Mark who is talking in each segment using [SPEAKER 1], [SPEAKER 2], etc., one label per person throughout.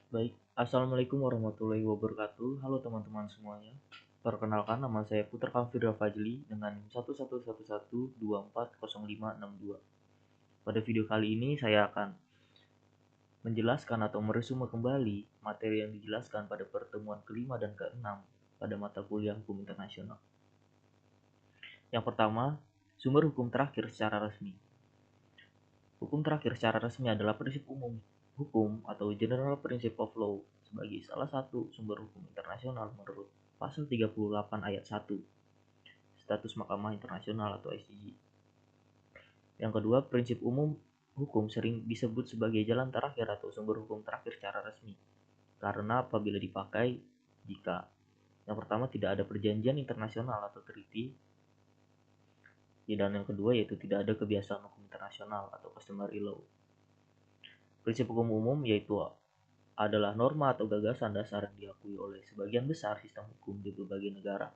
[SPEAKER 1] Baik, Assalamualaikum warahmatullahi wabarakatuh. Halo teman-teman semuanya. Perkenalkan, nama saya Putra Kamfidra Fajli dengan NIM 1111240562. Pada video kali ini saya akan menjelaskan atau meresume kembali materi yang dijelaskan pada pertemuan kelima dan keenam pada mata kuliah Hukum Internasional. Yang pertama, sumber hukum terakhir secara resmi. Hukum terakhir secara resmi adalah prinsip umum hukum atau General Principle of Law sebagai salah satu sumber hukum internasional menurut pasal 38 ayat 1 Status Mahkamah Internasional atau ICJ. Yang kedua, prinsip umum hukum sering disebut sebagai jalan terakhir atau sumber hukum terakhir secara resmi karena apabila dipakai jika yang pertama tidak ada perjanjian internasional atau treaty, dan yang kedua yaitu tidak ada kebiasaan hukum internasional atau customary law. Prinsip hukum umum yaitu adalah norma atau gagasan dasar yang diakui oleh sebagian besar sistem hukum di berbagai negara,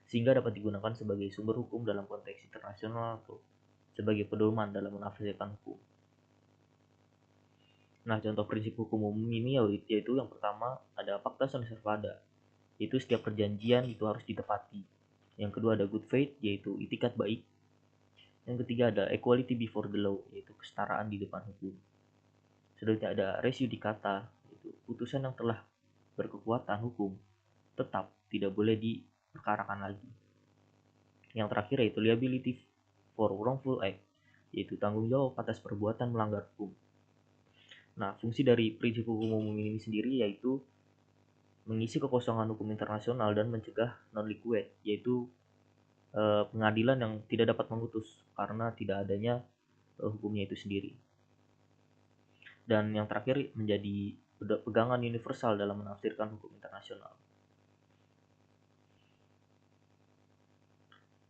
[SPEAKER 1] sehingga dapat digunakan sebagai sumber hukum dalam konteks internasional atau sebagai pedoman dalam menafsirkan hukum. Nah, contoh prinsip hukum umum ini yaitu yang pertama ada pacta sunt servanda, yaitu setiap perjanjian itu harus ditepati. Yang kedua ada good faith, yaitu itikat baik. Yang ketiga ada equality before the law, yaitu kesetaraan di depan hukum. Selanjutnya ada res judicata, yaitu putusan yang telah berkekuatan hukum tetap tidak boleh diperkarakan lagi. Yang terakhir yaitu liability for wrongful act, yaitu tanggung jawab atas perbuatan melanggar hukum. Nah, fungsi dari prinsip hukum umum ini sendiri yaitu mengisi kekosongan hukum internasional dan mencegah non-liquid, yaitu pengadilan yang tidak dapat memutus karena tidak adanya hukumnya itu sendiri. Dan yang terakhir menjadi pegangan universal dalam menafsirkan hukum internasional.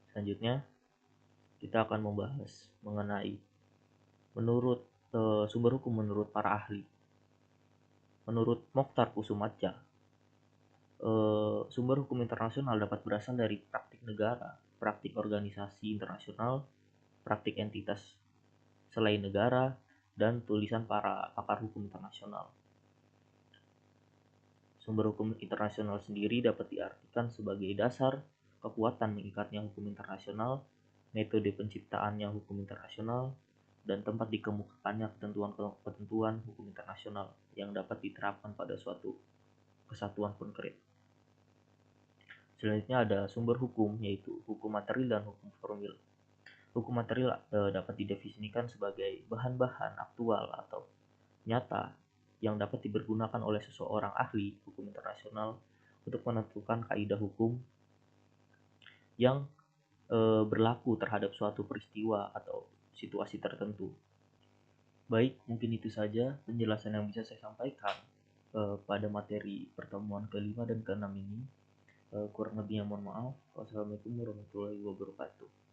[SPEAKER 1] Selanjutnya kita akan membahas mengenai menurut sumber hukum menurut para ahli. Menurut Mokhtar Kusumaca, sumber hukum internasional dapat berasal dari praktik negara, praktik organisasi internasional, praktik entitas selain negara, dan tulisan para pakar hukum internasional. Sumber hukum internasional sendiri dapat diartikan sebagai dasar kekuatan mengikatnya hukum internasional, metode penciptaannya hukum internasional, dan tempat dikemukakannya ketentuan hukum internasional yang dapat diterapkan pada suatu kesatuan konkret. Selanjutnya ada sumber hukum, yaitu hukum material dan hukum formil. Hukum material dapat didefinisikan sebagai bahan-bahan aktual atau nyata yang dapat dipergunakan oleh seseorang ahli hukum internasional untuk menentukan kaidah hukum yang berlaku terhadap suatu peristiwa atau situasi tertentu. Baik, mungkin itu saja penjelasan yang bisa saya sampaikan pada materi pertemuan kelima dan keenam ini. Kurang lebihnya mohon maaf. Wassalamualaikum warahmatullahi wabarakatuh.